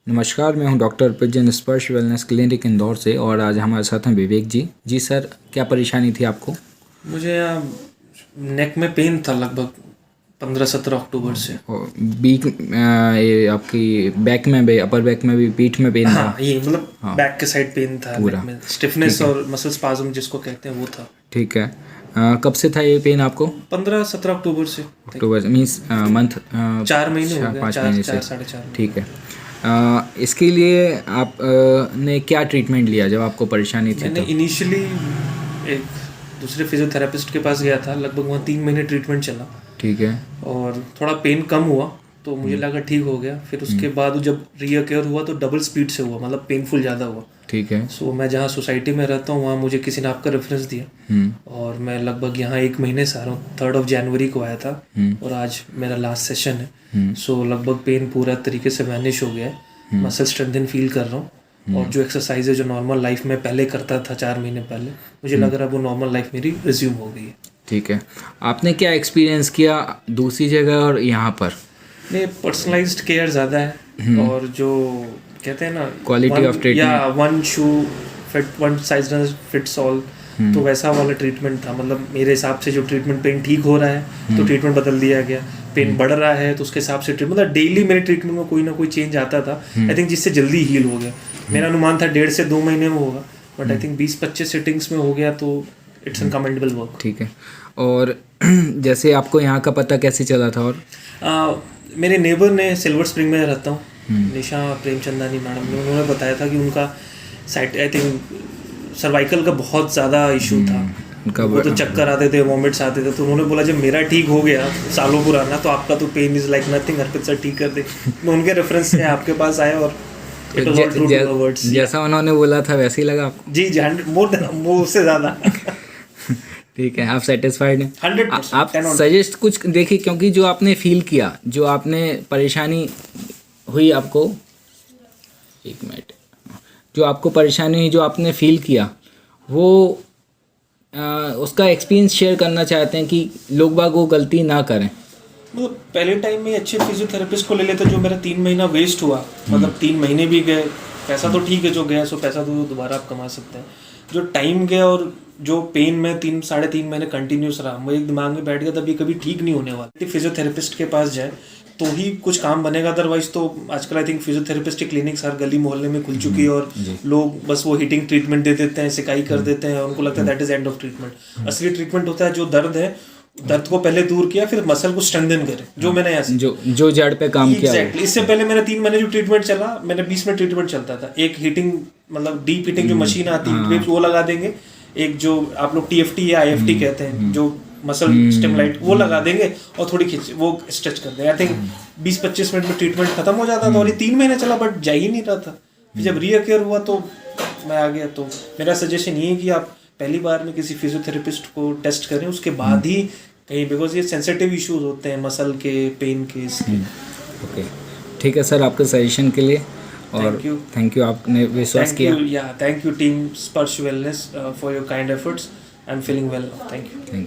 नमस्कार, मैं हूं डॉक्टर अर्पित स्पर्श वेलनेस क्लिनिक इंदौर से और आज हमारे साथ हैं विवेक जी। जी सर, क्या परेशानी थी आपको? मुझे नेक में पेन था लगभग 15-17 अक्टूबर से। और बीक ये आपकी बैक में भी, अपर बैक में भी, पीठ में पेन था? हाँ, ये मतलब हाँ, बैक के साइड पेन था, पूरा नेक में स्टिफनेस ठीक है। और मसल स्पाज्म जिसको कहते हैं वो था। ठीक है। कब से था ये पेन आपको? 15-17 अक्टूबर से। अक्टूबर मीन्स मंथ? 4 महीने हो गए, 5 चार महीने से। 4-4.5 महीने। ठीक है। इसके लिए आप ने क्या ट्रीटमेंट लिया जब आपको परेशानी थी मैंने तब? इनिशियली एक दूसरे फिजियोथेरेपिस्ट के पास गया था, लगभग वहाँ 3 महीने ट्रीटमेंट चला ठीक है। और थोड़ा पेन कम हुआ तो मुझे लगा ठीक हो गया। फिर उसके बाद जब रीअकेयर हुआ तो डबल स्पीड से हुआ, मतलब पेनफुल ज़्यादा हुआ। ठीक है। सो मैं जहाँ सोसाइटी में रहता हूँ वहाँ मुझे किसी ने आपका रेफरेंस दिया और मैं लगभग यहाँ 1 महीने से आ रहा हूँ। 3 जनवरी को आया था और आज मेरा लास्ट सेशन है। सो लगभग पेन पूरा तरीके से वैनिश हो गया है। मसल स्ट्रेंथन फील कर रहा हूँ और जो एक्सरसाइज है जो नॉर्मल लाइफ में पहले करता था 4 महीने पहले, मुझे लग रहा है वो नॉर्मल लाइफ मेरी रिज्यूम हो गई है। ठीक है। आपने क्या एक्सपीरियंस किया दूसरी जगह और यहाँ पर? नहीं, पर्सनलाइज्ड केयर ज़्यादा है और जो कहते हैं ना क्वालिटी ऑफ ट्रीटमेंट, या one shoe fit one size fits all, तो वैसा वाला ट्रीटमेंट था। मतलब मेरे हिसाब से जो ट्रीटमेंट, पेन ठीक हो रहा है तो ट्रीटमेंट बदल दिया गया, पेन बढ़ रहा है तो उसके हिसाब से ट्रीटमेंट, मतलब डेली मेरे ट्रीटमेंट में कोई ना कोई चेंज आता था। आई थिंक जिससे जल्दी हील हो गया। मेरा अनुमान था 1.5 से 2 महीने में होगा, बट आई थिंक 20-25 सिटिंग्स में हो गया, तो इट्स एन कमेंडेबल वर्क। ठीक है। और जैसे आपको यहाँ का पता कैसे चला था? और मेरे नेबर ने, सिल्वर स्प्रिंग में रहता हूँ, निशा प्रेमचंदानी मैडम ने, उन्होंने बताया था कि उनका साइट, आई थिंक सर्वाइकल का बहुत ज़्यादा इशू था। वो तो चक्कर आते थे, वॉमिट्स आते थे, तो उन्होंने बोला जब मेरा ठीक हो गया सालों पुराना तो आपका तो pen is like nothing, Arpit sir ठीक कर दे। मैं उनके रेफरेंस से आपके पास आया और जैसा उन्होंने बोला था वैसे ही लगा आपको? जी जी, 100 मोर देन, वो उससे ज़्यादा। ठीक है, आप सेटिस्फाइड हैं? 100%। आप सजेस्ट कुछ देखिए, क्योंकि जो आपने फील किया, जो आपने परेशानी हुई आपको, 1 मिनट, जो आपको परेशानी हुई, जो आपने फील किया, वो उसका एक्सपीरियंस शेयर करना चाहते हैं कि लोग बाग वो गलती ना करें। मतलब पहले टाइम में अच्छे फिजियोथेरेपिस्ट को ले लेते, जो मेरा 3 महीना वेस्ट हुआ, मतलब 3 महीने भी गए, पैसा तो ठीक है जो गया, सो पैसा तो दोबारा आप कमा सकते हैं। जो टाइम गया और जो पेन में 3-3.5 महीने कंटिन्यूस रहा, मुझे एक दिमाग में बैठ गया तब ये कभी ठीक नहीं होने वाला। फिजियोथेरेपिस्ट के पास जाए तो ही कुछ काम बनेगा, अदरवाइज तो आजकल आई थिंक फिजियोथेरेपिस्ट की क्लिनिक्स हर गली मोहल्ले में खुल चुकी है और लोग बस वो हीटिंग ट्रीटमेंट दे देते हैं, सिकाई कर देते हैं और उनको लगता है that is end of treatment. असली ट्रीटमेंट होता है जो दर्द है, दर्द को पहले दूर किया, फिर मसल को स्ट्रेंथन करे, जो मैंने यहाँ जो जड़ पे काम किया। एग्जैक्टली। इससे पहले मेरा 3 महीने जो ट्रीटमेंट चला, मैंने 20 मिनट ट्रीटमेंट चलता था। एक हीटिंग, मतलब डीप हीटिंग जो मशीन आती है, वो लगा देंगे। एक जो आप लोग TFT या IFT कहते हैं, जो मसल स्टिमुलेट, वो लगा देंगे और थोड़ी खींच, वो स्ट्रेच कर देंगे। आई थिंक 20-25 मिनट में ट्रीटमेंट खत्म हो जाता था और ये 3 महीने चला, बट जा ही नहीं रहा था। फिर जब रीअकेयर हुआ तो मैं आ गया। तो मेरा सजेशन ये है कि आप पहली बार में किसी फिजियोथेरेपिस्ट को टेस्ट करें, उसके बाद ही कहीं, बिकॉज ये सेंसिटिव इश्यूज होते हैं मसल के, पेन के, इसके। ओके, ठीक है सर, आपके सजेशन के लिए और थैंक यू, आपने विश्वास किया। थैंक यू टीम स्पर्श wellness for your kind efforts. I am feeling well, thank you.